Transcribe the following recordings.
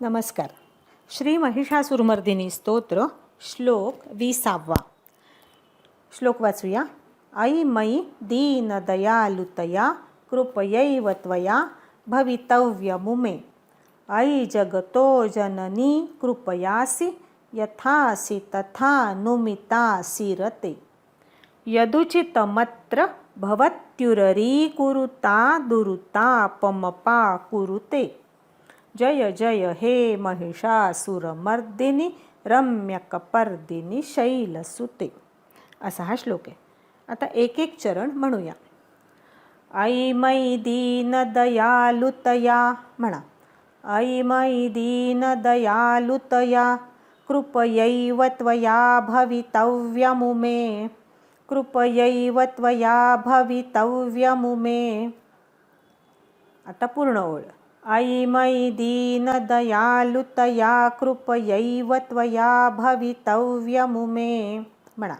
नमस्कार. श्री महिषासुरमर्दिनी स्तोत्र श्लोक 20. श्लोक वाचूया. आई मयि दीनदयालुतया कृपयैव त्वया भवितव्यमुमे. आई जगतो जननी कृपयासि यथासि तथा नुमितासि रते. यदुचितमत्र भवत्युररीकुरुता दुरुतापमपा कुरुते. जय जय हे महिषासुरमर्दिनी रम्यकपर्दिनी शैलसुते. असा हा श्लोक आहे. आता एक एक चरण म्हणूया. आई मयि दीनदयालुतया म्हणा. आई मयि दीनदयालुतया कृपयैव त्वया भवितव्यमुमे. कृपयैव त्वया भवितव्यमुमे. आता पूर्ण ओळ. आई मयि दीनदयालुतया कृपयैव त्वया भवितव्यमुमे म्हणा.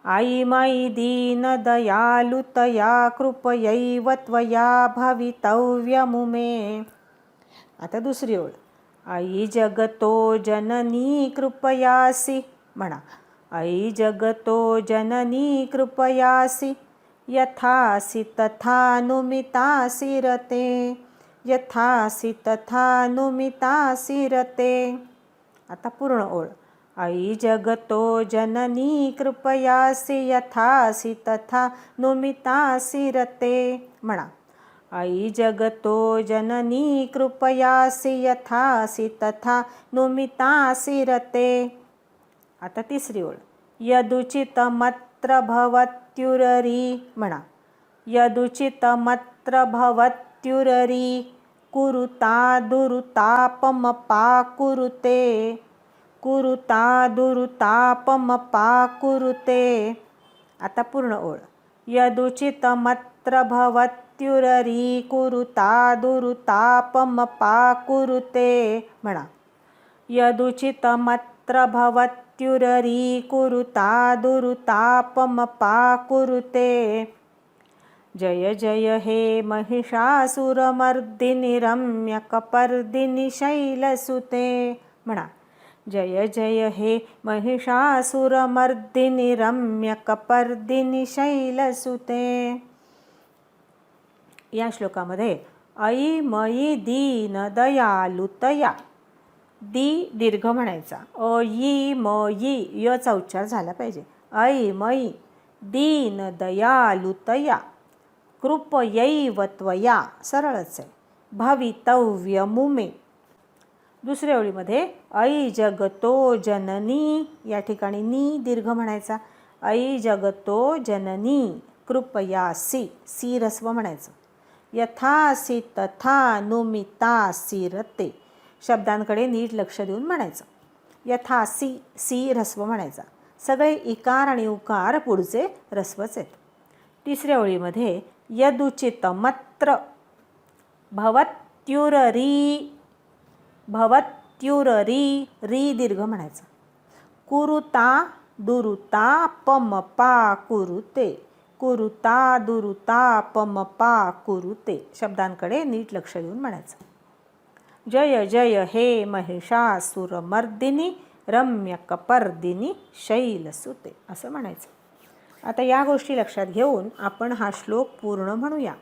आई मयि दीनदयालुतया कृपयैव त्वया भवितव्यमुमे. आता दुसरी ओळ. आई जगतो जननी कृपयासि म्हणा. आई जगतो जननी कृपयासि यथासि तथा नुमितासि रते. यथासि तथा नुमितासि रते. आता पूर्ण ओळ. आई जगतो जननी कृपयासि यथासि तथा नुमितासि रते म्हणा. आई जगतो जननी कृपयासि यथासि तथा नुमितासि रते. आता तिसरी ओळ. यदुचितमत्र भवत्युररी म्हणा. यदुचितमत्र भवत्युररी कुरुता दुरुतापमपा कुरुते. कुरुता दुरुतापमपा कुरुते. आता पूर्ण ओळ. यदुचितमत्र भवत्युररी कुरुता दुरुतापमपा कुरुते म्हणा. यदुचितमत्र भवत्युररी कुरुता दुरुतापमपा कुरुते. जय जय हे महिषासुरमर्दिनी रम्यकपर्दिनी शैलसुते म्हणा. जय जय हे महिषासुरमर्दिनी रम्यकपर्दिनी शैलसुते. या श्लोकामध्ये आई मयि दीनदयालुतया. दी दीर्घ म्हणायचा. अयी मयि यचा उच्चार झाला पाहिजे. आई मयि दीनदयालुतया कृपयैव त्वया सरळच आहे. भवितव्यमुमे. दुसऱ्या ओळीमध्ये आई जगतो जननी या ठिकाणी नी दीर्घ म्हणायचा. आई जगतो जननी कृपयासि सी रस्व म्हणायचं. यथासि तथा नुमितासि रते. शब्दांकडे नीट लक्ष देऊन म्हणायचं. यथासि सी रस्व म्हणायचा. सगळे इकार आणि उकार पुढचे रस्वच आहेत. तिसऱ्या ओळीमध्ये यदुचितमत्र भवत्युररी. भवत्युररी री दीर्घ म्हणायचा. कुरुता दुरुतापमपा कुरुते. कुरुता दुरुतापमपा कुरुते. शब्दांकडे नीट लक्ष देऊन म्हणायचं. जय जय हे महिषासुरमर्दिनी रम्यकपर्दिनी शैलसुते असं म्हणायचं. आता या गोष्टी लक्षात घेऊन आपण हा श्लोक पूर्ण म्हणूया.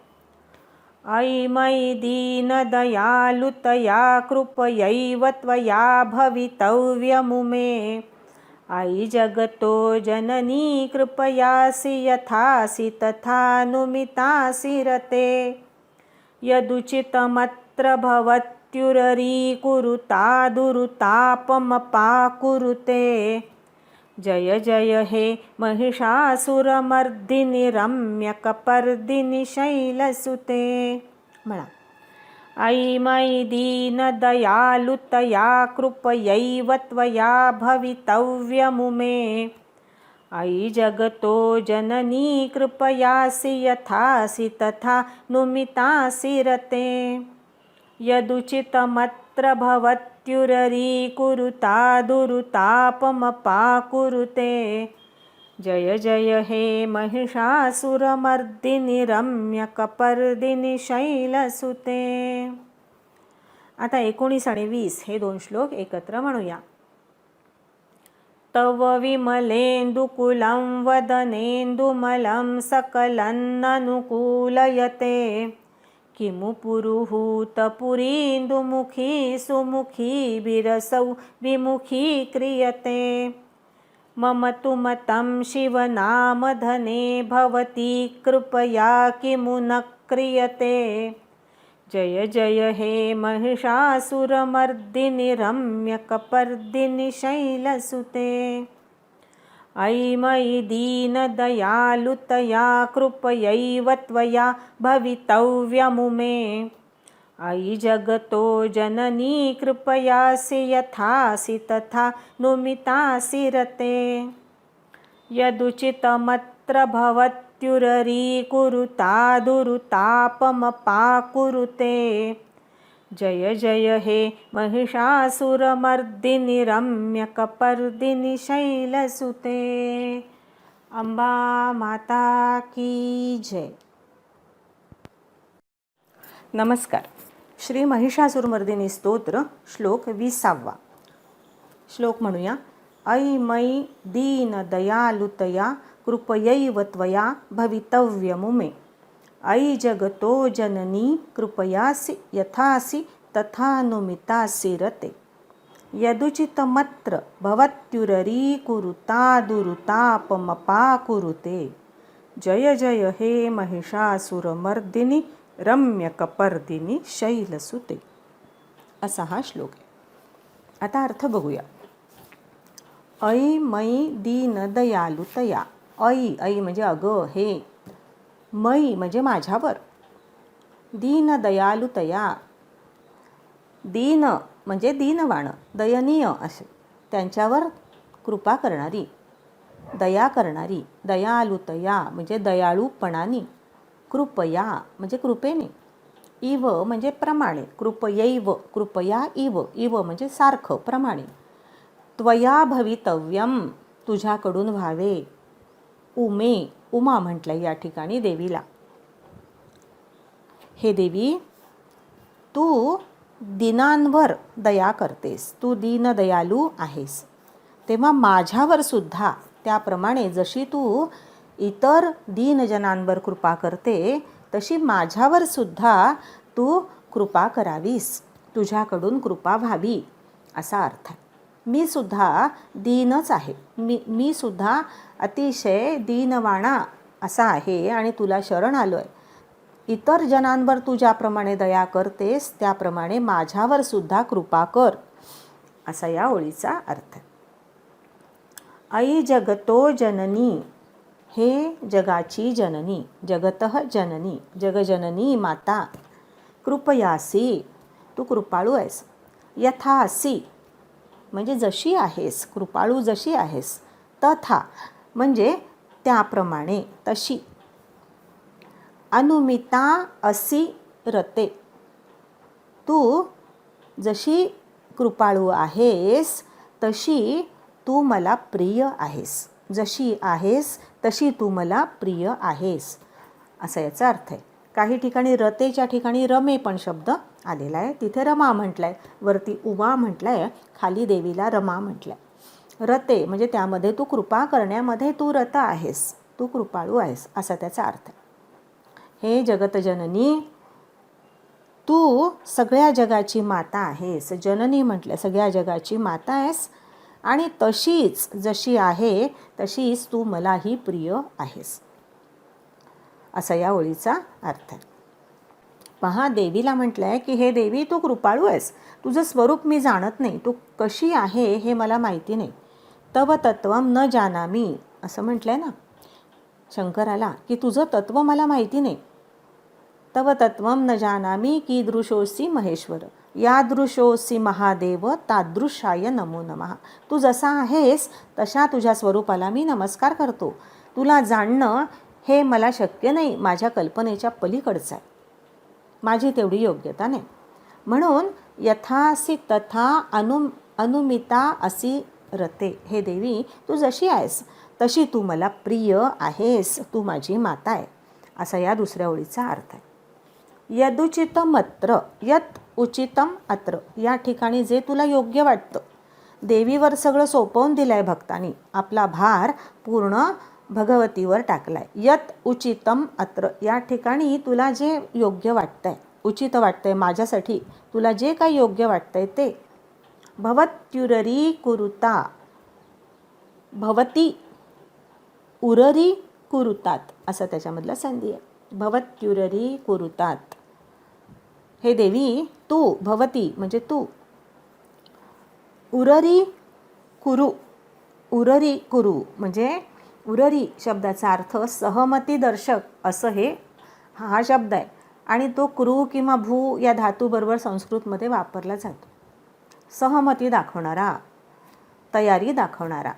आई मयि दीनदयालुतया कृपयैव त्वया भवितव्यमुमे. आई जगतो जननी कृपयासि यथासि तथा नुमितासि रते. यदुचितमत्र भवत्युररी कुरुता दुरुतापमपा कुरुते. जय जय हे महिषासुरमर्दिनी रम्यकपर्दिनी शैलसुते म्हणा. आई मयि दीनदयालुतया कृपयैव त्वया भवितव्यमुमे. आई जगतो जननी कृपयासि यथासि तथा नुमितासि रते. यदुचितमत्र भवत्युररी कुरुता दुरुतापमपा कुरुते. जय जय हे महिषासुरमर्दिनी रम्यकपर्दिनी शैलसुते. आता 19 आणि 20 हे 2 श्लोक एकत्र म्हणूया. तव विमलेन्दुकुलं वदनेन्दुमलं सकलन्ननुकूलयते किमु पुरुहूतपुरीन्दुमुखी सुमुखी विरसौ विमुखी क्रियते. मम तु मतं शिवनामधने भवती कृपया किमु न क्रियते. जय जय हे महिषासुरमर्दिनि रम्यकपर्दिनि शैलसुते. अयि मयि दीनदयालुतया कृपयैव त्वया भवितव्यमुमे. अयि जगतो जननी कृपयासि यथासि तथा नुमितासि रते. यदुचितमत्र भवत्युररीकुरुता दुरुतापमपाकुरुते. जय जय हे महिषासुरमर्दिनि रम्यकपर्दिनि शैलसुते. अंबा माता की जय. नमस्कार. श्री महिषासुरमर्दिनी स्तोत्र श्लोक 20. श्लोक म्हणूया. ऐ मयि दीनदयालुतया कृपयैव त्वया भवितव्यमुमे. ऐ जगतो जननी कृपयासि यथासि तथा नुमितासि रते. यदुचितमत्र भवत्युररीकुरुता दुरुतापमपाकुरुते. जय जय हे महिषासुरमर्दिनि रम्यकपर्दिनि शैलसुते. असा हा श्लोक आहे. आता अर्थ बघूया. ऐ मयि दीनदयालुतया. ऐ ऐ म्हणजे अगं हे. मयि म्हणजे माझ्यावर. दीनदयालुतया. दीन म्हणजे दीनवाण, दयनीय असे, त्यांच्यावर कृपा करणारी, दया करणारी. दयालुतया म्हणजे दयाळूपणाने. कृपया म्हणजे कृपेने. इव म्हणजे प्रमाणे. कृपयैव कृपया इव. इव म्हणजे सारखं, प्रमाणे. त्वया भवितव्यम तुझ्याकडून व्हावे. उमे उमा म्हटलं या ठिकाणी देवीला. हे देवी, तू दीनांवर दया करतेस, तू दीनदयालू आहेस, तेव्हा माझ्यावर सुद्धा त्याप्रमाणे जशी तू इतर दीनजनांवर कृपा करते तशी माझ्यावर सुद्धा तू कृपा करावीस, तुझ्याकडून कृपा व्हावी असा अर्थ आहे. मी सुद्धा दीनच आहे. मी सुद्धा अतिशय दीनवाणा असा आहे आणि तुला शरण आलो आहे. इतर जनांवर तू ज्याप्रमाणे दया करतेस त्याप्रमाणे माझ्यावर सुद्धा कृपा कर असा या ओळीचा अर्थ आहे. ऐ जगतो जननी. हे जगाची जननी. जगतः जननी, जगजननी माता. कृपयासी तू कृपाळू आहेस. यथासी म्हणजे जशी आहेस, कृपाळू जशी आहेस. तथा म्हणजे त्याप्रमाणे, तशी. अनुमिता असी रते. तू जशी कृपाळू आहेस तशी तू मला प्रिय आहेस. जशी आहेस तशी तू मला प्रिय आहेस असा याचा अर्थ आहे. काही ठिकाणी रतेच्या ठिकाणी रमे पण शब्द आलेला आहे. तिथे रमा म्हटलं आहे, वरती उमा म्हटलं आहे, खाली देवीला रमा म्हटलं आहे. रते म्हणजे त्यामध्ये तू कृपा करण्यामध्ये तू रत आहेस, तू कृपाळू आहेस असा त्याचा अर्थ आहे. हे जगतजननी, तू सगळ्या जगाची माता आहेस. जननी म्हटलं सगळ्या जगाची माता आहेस आणि तशीच जशी आहे तशीच तू मलाही प्रिय आहेस असा या ओळीचा अर्थ आहे. पहा, देवीला म्हटलं आहे की हे देवी तू कृपाळू आहेस, तुझं स्वरूप मी जाणत नाही, तू कशी आहे हे मला माहिती नाही. तव तत्वम न जानामी असं म्हटलं आहे ना शंकराला की तुझं तत्व मला माहिती नाही. तव तत्वम न जानामी कीदृशोसी महेश्वर यादृशोसी महादेव तादृशाय नमो नमः. तू जसा आहेस तशा तुझ्या स्वरूपाला मी नमस्कार करतो. तुला जाणणं हे मला शक्य नाही, माझ्या कल्पनेच्या पलीकडचं आहे, माझी तेवढी योग्यता नाही. म्हणून यथासी तथा अनुमिता असी रते. हे देवी, तू जशी आहेस तशी तू मला प्रिय आहेस, तू माझी माता आहे असा या दुसऱ्या ओळीचा अर्थ आहे. यदुचितमत्र, यत उचितम अत्र, या ठिकाणी जे तुला योग्य वाटतं. देवीवर सगळं सोपवून दिलं आहे भक्तांनी, आपला भार पूर्ण भगवतीवर टाकलाय. यत उचितम अत्र, या ठिकाणी तुला जे योग्य वाटतंय, उचित वाटतंय माझ्यासाठी, तुला जे काही योग्य वाटतंय ते. भवत्युररी कुरुता, भवती उररी कुरुतात असं त्याच्यामधला संधी आहे. भवत्युररी कुरुतात. हे देवी तू, भवती म्हणजे तू, उररी कुरु, उररी कुरु म्हणजे उररी शब्दाचा अर्थ सहमती दर्शक असं हा शब्द आहे. आणि तो क्रू किंवा भू या धातूबरोबर संस्कृतमध्ये वापरला जातो. सहमती दाखवणारा, तयारी दाखवणारा,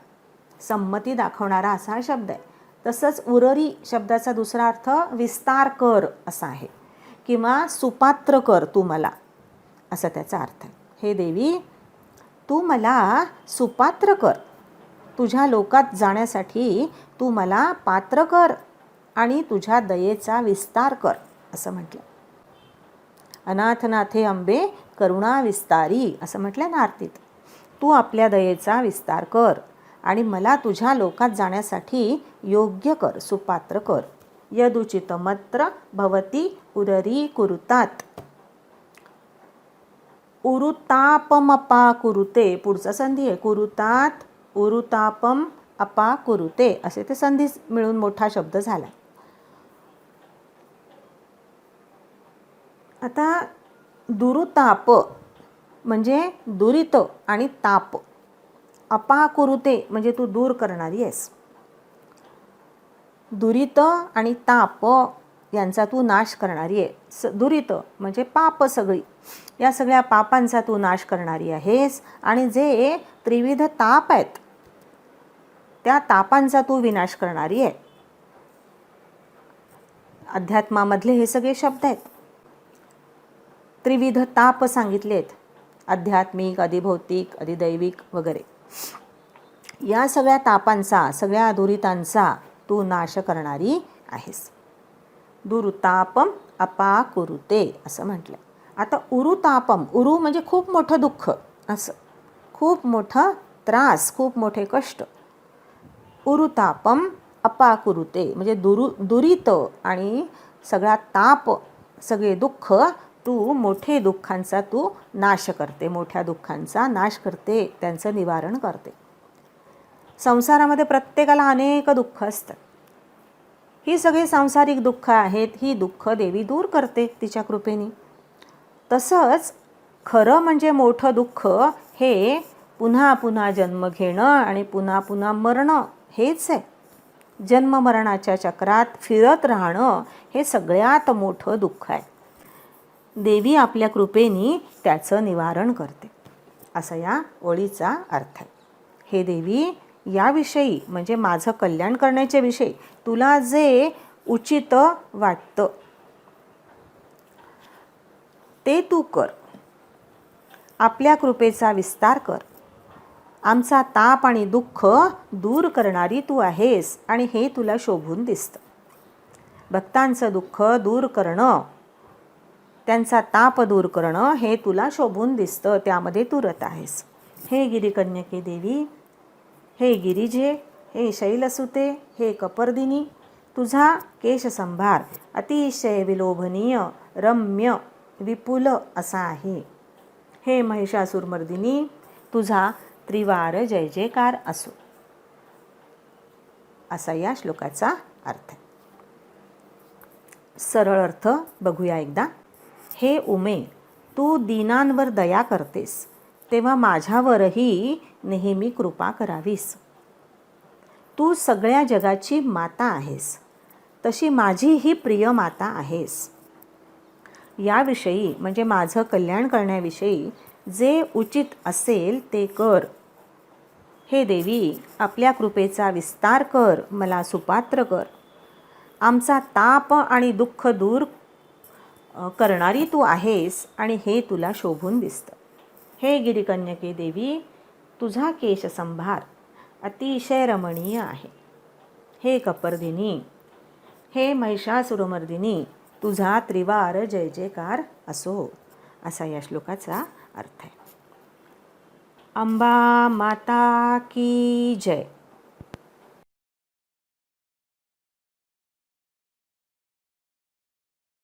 संमती दाखवणारा असा हा शब्द आहे. तसंच उररी शब्दाचा दुसरा अर्थ विस्तार कर असा आहे, किंवा सुपात्र कर तू मला, असा त्याचा अर्थ आहे. हे देवी तू मला सुपात्र कर, तुझ्या लोकात जाण्यासाठी तू मला पात्र कर आणि तुझ्या दयेचा विस्तार कर असं म्हटलं. अनाथनाथे अंबे करुणा विस्तारी असं म्हटलं ना आरतीत. तू आपल्या दयेचा विस्तार कर आणि मला तुझ्या लोकात जाण्यासाठी योग्य कर, सुपात्र कर. यदुचितमत्र भवती उररी कुरुतात. उरुतापमपा कुरुते, पुढचा संधी आहे. कुरुतात उरुतापम अपा कुरुते असे ते संधी मिळून मोठा शब्द झाला. आता दुरुताप म्हणजे दुरित आणि ताप. अपाकुरुते म्हणजे तू दूर करणारी आहेस. दुरित आणि ताप यांचा तू नाश करणारी आहे. दुरित म्हणजे पाप सगळी, या सगळ्या पापांचा तू नाश करणारी आहेस. आणि जे त्रिविध ताप आहेत त्या तापांचा तू विनाश करणारी आहे. अध्यात्मामधले हे सगळे शब्द आहेत. त्रिविध ताप सांगितलेत, आध्यात्मिक, अधिभौतिक, अधिदैविक वगैरे. या सगळ्या तापांचा, सगळ्या दुरितांचा तू नाश करणारी आहेस. दुरुतापम अपा कुरुते असं म्हटलं. आता उरुतापम, उरु म्हणजे खूप मोठं दुःख, असं खूप मोठा त्रास, खूप मोठे कष्ट. उरुतापम अपा कुरुते म्हणजे दुरित आणि सगळा ताप, सगळे दुःख, तू मोठे दुःखांचा तू नाश करते, मोठ्या दुःखांचा नाश करते, त्यांचं निवारण करते. संसारामध्ये प्रत्येकाला अनेक दुःख असतात. ही सगळी सांसारिक दुःख आहेत, ही दुःख देवी दूर करते तिच्या कृपेने. तसंच खरं म्हणजे मोठं दुःख हे पुन्हा पुन्हा जन्म घेणं आणि पुन्हा पुन्हा मरणं हेच आहे. जन्म मरणाच्या चक्रात फिरत राहणं हे सगळ्यात मोठं दुःख आहे. देवी आपल्या कृपेने त्याचं निवारण करते, असा या ओळीचा अर्थ आहे. हे देवी याविषयी म्हणजे माझं कल्याण करण्याच्या विषयी तुला जे उचित वाटतं ते तू कर. आपल्या कृपेचा विस्तार कर. आमचा ताप आणि दुःख दूर करणारी तू आहेस आणि हे तुला शोभून दिसतं. भक्तांचं दुःख दूर करणं, त्यांचा ताप दूर करणं हे तुला शोभून दिसतं, त्यामध्ये तू रत आहेस. हे गिरिकन्यके देवी, हे गिरिजे, हे शैलसुते, हे कपर्दिनी, तुझा केशसंभार अतिशय विलोभनीय, रम्य, विपुल असा आहे. हे महिषासुरमर्दिनी, तुझा त्रिवार जय जयकार असो, असा या श्लोकाचा अर्थ आहे. सरळ अर्थ बघूया एकदा. हे उमे, तू दीनांवर दया करतेस, तेव्हा माझ्यावरही नेहमी कृपा करावीस. तू सगळ्या जगाची माता आहेस, तशी माझीही प्रिय माता आहेस. याविषयी म्हणजे माझं कल्याण करण्याविषयी जे उचित असेल ते कर. हे देवी, आपल्या कृपेचा विस्तार कर, मला सुपात्र कर. आमचा ताप आणि दुःख दूर करणारी तू आहेस आणि हे तुला शोभून दिसतं. हे गिरिकन्यके देवी, तुझा केशसंभार अतिशय रमणीय आहे. हे कपर्दिनी, हे महिषासुरमर्दिनी, तुझा त्रिवार जय जयकार असो, असा या श्लोकाचा अर्थ आहे. अंबा माता की जय.